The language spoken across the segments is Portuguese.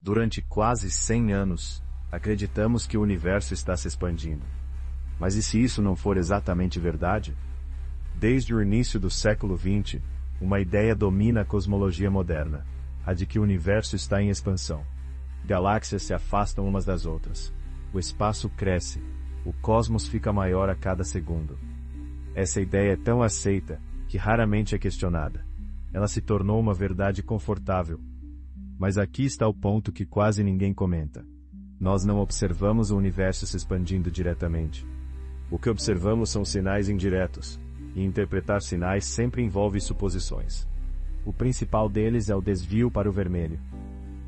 Durante quase 100 anos, acreditamos que o universo está se expandindo. Mas e se isso não for exatamente verdade? Desde o início do século XX, uma ideia domina a cosmologia moderna, a de que o universo está em expansão. Galáxias se afastam umas das outras. O espaço cresce. O cosmos fica maior a cada segundo. Essa ideia é tão aceita que raramente é questionada. Ela se tornou uma verdade confortável. Mas aqui está o ponto que quase ninguém comenta. Nós não observamos o universo se expandindo diretamente. O que observamos são sinais indiretos, e interpretar sinais sempre envolve suposições. O principal deles é o desvio para o vermelho.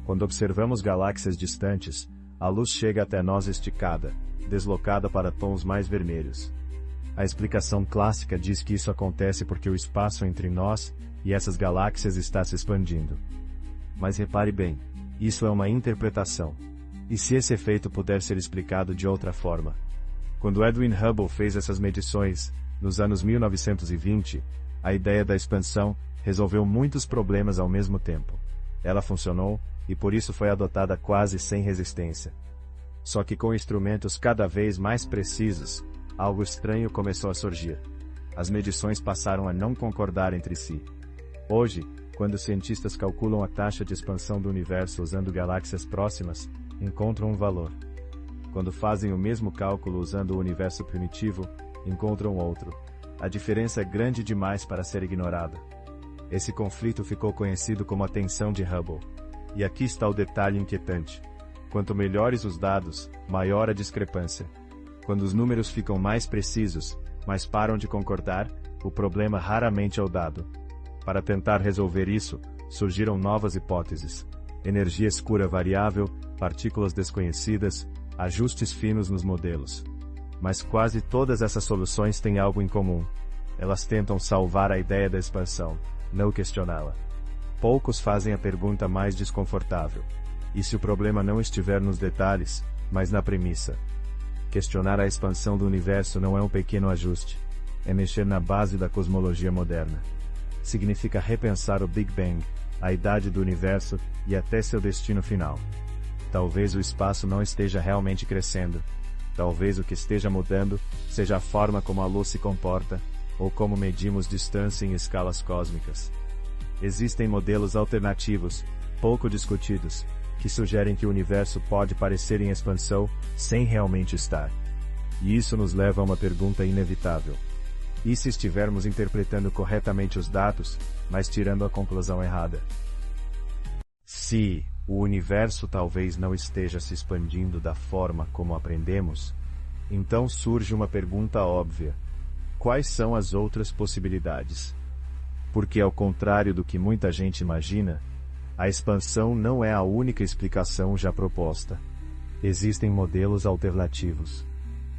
Quando observamos galáxias distantes, a luz chega até nós esticada, deslocada para tons mais vermelhos. A explicação clássica diz que isso acontece porque o espaço entre nós e essas galáxias está se expandindo. Mas repare bem, isso é uma interpretação. E se esse efeito puder ser explicado de outra forma? Quando Edwin Hubble fez essas medições, nos anos 1920, a ideia da expansão resolveu muitos problemas ao mesmo tempo. Ela funcionou, e por isso foi adotada quase sem resistência. Só que com instrumentos cada vez mais precisos, algo estranho começou a surgir. As medições passaram a não concordar entre si. Hoje, quando os cientistas calculam a taxa de expansão do universo usando galáxias próximas, encontram um valor. Quando fazem o mesmo cálculo usando o universo primitivo, encontram outro. A diferença é grande demais para ser ignorada. Esse conflito ficou conhecido como a tensão de Hubble. E aqui está o detalhe inquietante. Quanto melhores os dados, maior a discrepância. Quando os números ficam mais precisos, mas param de concordar, o problema raramente é o dado. Para tentar resolver isso, surgiram novas hipóteses. Energia escura variável, partículas desconhecidas, ajustes finos nos modelos. Mas quase todas essas soluções têm algo em comum. Elas tentam salvar a ideia da expansão, não questioná-la. Poucos fazem a pergunta mais desconfortável. E se o problema não estiver nos detalhes, mas na premissa? Questionar a expansão do universo não é um pequeno ajuste. É mexer na base da cosmologia moderna. Significa repensar o Big Bang, a idade do universo e até seu destino final. Talvez o espaço não esteja realmente crescendo. Talvez o que esteja mudando seja a forma como a luz se comporta, ou como medimos distância em escalas cósmicas. Existem modelos alternativos, pouco discutidos, que sugerem que o universo pode parecer em expansão sem realmente estar. E isso nos leva a uma pergunta inevitável. E se estivermos interpretando corretamente os dados, mas tirando a conclusão errada? Se o universo talvez não esteja se expandindo da forma como aprendemos, então surge uma pergunta óbvia. Quais são as outras possibilidades? Porque, ao contrário do que muita gente imagina, a expansão não é a única explicação já proposta. Existem modelos alternativos.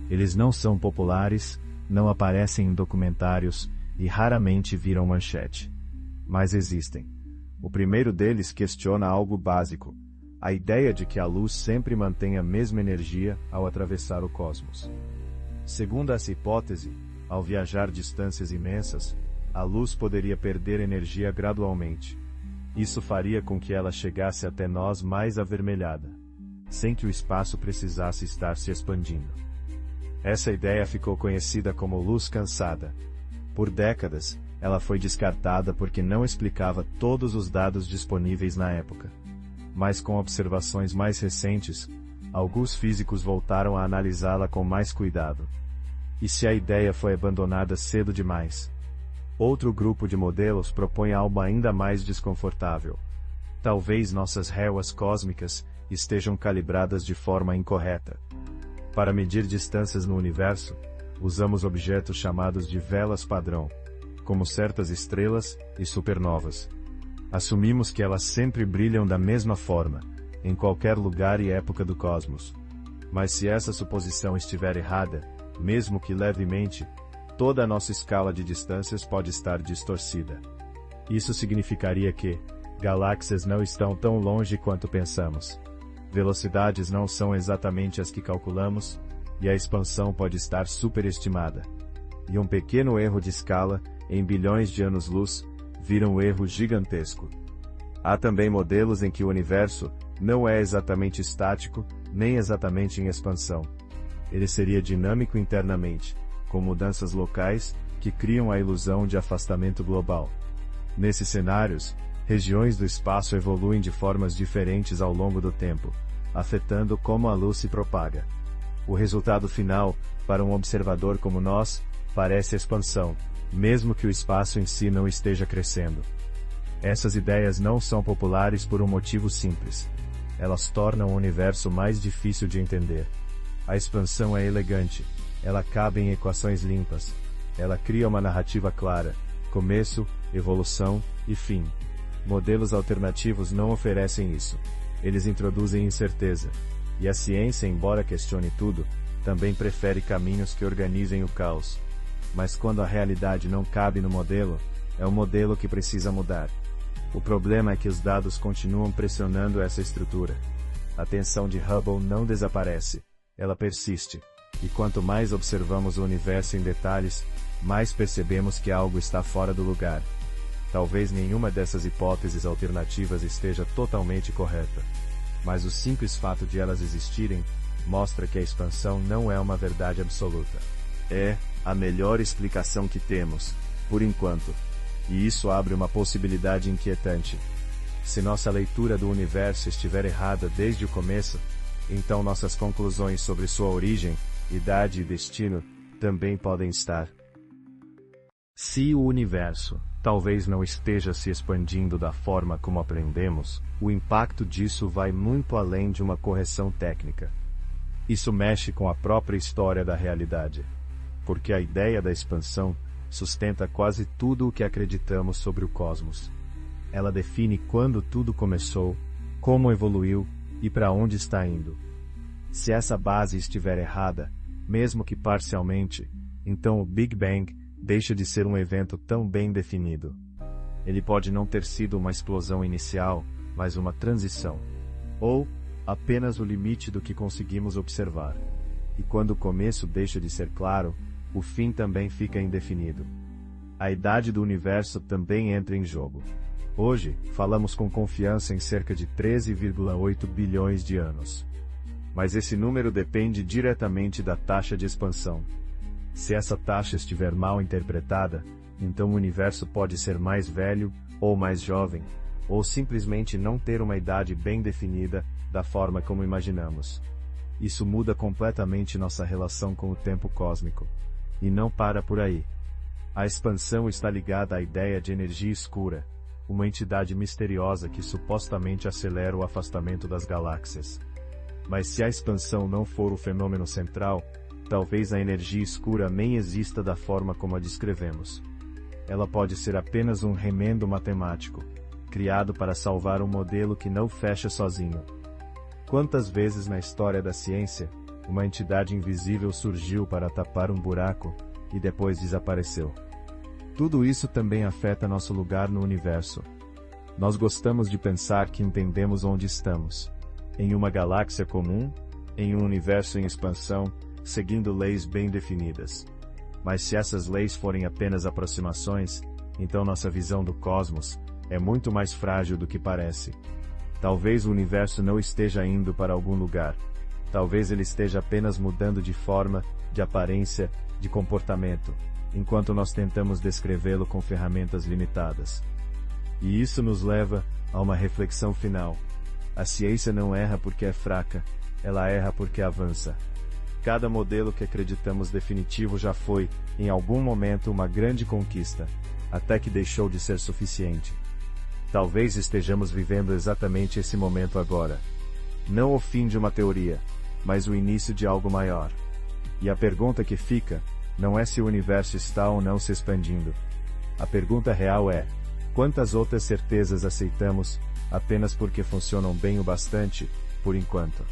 Eles não são populares, não aparecem em documentários e raramente viram manchete. Mas existem. O primeiro deles questiona algo básico: a ideia de que a luz sempre mantém a mesma energia ao atravessar o cosmos. Segundo essa hipótese, ao viajar distâncias imensas, a luz poderia perder energia gradualmente. Isso faria com que ela chegasse até nós mais avermelhada, sem que o espaço precisasse estar se expandindo. Essa ideia ficou conhecida como luz cansada. Por décadas, ela foi descartada porque não explicava todos os dados disponíveis na época. Mas com observações mais recentes, alguns físicos voltaram a analisá-la com mais cuidado. E se a ideia foi abandonada cedo demais? Outro grupo de modelos propõe algo ainda mais desconfortável. Talvez nossas réguas cósmicas estejam calibradas de forma incorreta. Para medir distâncias no universo, usamos objetos chamados de velas padrão, como certas estrelas e supernovas. Assumimos que elas sempre brilham da mesma forma, em qualquer lugar e época do cosmos. Mas se essa suposição estiver errada, mesmo que levemente, toda a nossa escala de distâncias pode estar distorcida. Isso significaria que galáxias não estão tão longe quanto pensamos. Velocidades não são exatamente as que calculamos, e a expansão pode estar superestimada. E um pequeno erro de escala, em bilhões de anos-luz, vira um erro gigantesco. Há também modelos em que o universo não é exatamente estático, nem exatamente em expansão. Ele seria dinâmico internamente, com mudanças locais que criam a ilusão de afastamento global. Nesses cenários, regiões do espaço evoluem de formas diferentes ao longo do tempo, afetando como a luz se propaga. O resultado final, para um observador como nós, parece expansão, mesmo que o espaço em si não esteja crescendo. Essas ideias não são populares por um motivo simples. Elas tornam o universo mais difícil de entender. A expansão é elegante, ela cabe em equações limpas. Ela cria uma narrativa clara, começo, evolução e fim. Modelos alternativos não oferecem isso. Eles introduzem incerteza. E a ciência, embora questione tudo, também prefere caminhos que organizem o caos. Mas quando a realidade não cabe no modelo, é o modelo que precisa mudar. O problema é que os dados continuam pressionando essa estrutura. A tensão de Hubble não desaparece, ela persiste. E quanto mais observamos o universo em detalhes, mais percebemos que algo está fora do lugar. Talvez nenhuma dessas hipóteses alternativas esteja totalmente correta. Mas o simples fato de elas existirem, mostra que a expansão não é uma verdade absoluta. É a melhor explicação que temos, por enquanto. E isso abre uma possibilidade inquietante. Se nossa leitura do universo estiver errada desde o começo, então nossas conclusões sobre sua origem, idade e destino, também podem estar. Se o universo talvez não esteja se expandindo da forma como aprendemos, o impacto disso vai muito além de uma correção técnica. Isso mexe com a própria história da realidade. Porque a ideia da expansão sustenta quase tudo o que acreditamos sobre o cosmos. Ela define quando tudo começou, como evoluiu e para onde está indo. Se essa base estiver errada, mesmo que parcialmente, então o Big Bang deixa de ser um evento tão bem definido. Ele pode não ter sido uma explosão inicial, mas uma transição. Ou apenas o limite do que conseguimos observar. E quando o começo deixa de ser claro, o fim também fica indefinido. A idade do universo também entra em jogo. Hoje, falamos com confiança em cerca de 13,8 bilhões de anos. Mas esse número depende diretamente da taxa de expansão. Se essa taxa estiver mal interpretada, então o universo pode ser mais velho, ou mais jovem, ou simplesmente não ter uma idade bem definida, da forma como imaginamos. Isso muda completamente nossa relação com o tempo cósmico. E não para por aí. A expansão está ligada à ideia de energia escura, uma entidade misteriosa que supostamente acelera o afastamento das galáxias. Mas se a expansão não for o fenômeno central, talvez a energia escura nem exista da forma como a descrevemos. Ela pode ser apenas um remendo matemático, criado para salvar um modelo que não fecha sozinho. Quantas vezes na história da ciência, uma entidade invisível surgiu para tapar um buraco, e depois desapareceu? Tudo isso também afeta nosso lugar no universo. Nós gostamos de pensar que entendemos onde estamos. Em uma galáxia comum, em um universo em expansão, seguindo leis bem definidas. Mas se essas leis forem apenas aproximações, então nossa visão do cosmos é muito mais frágil do que parece. Talvez o universo não esteja indo para algum lugar. Talvez ele esteja apenas mudando de forma, de aparência, de comportamento, enquanto nós tentamos descrevê-lo com ferramentas limitadas. E isso nos leva a uma reflexão final. A ciência não erra porque é fraca, ela erra porque avança. Cada modelo que acreditamos definitivo já foi, em algum momento, uma grande conquista, até que deixou de ser suficiente. Talvez estejamos vivendo exatamente esse momento agora. Não o fim de uma teoria, mas o início de algo maior. E a pergunta que fica, não é se o universo está ou não se expandindo. A pergunta real é, quantas outras certezas aceitamos, apenas porque funcionam bem o bastante, por enquanto?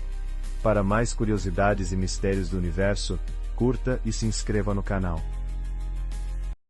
Para mais curiosidades e mistérios do universo, curta e se inscreva no canal.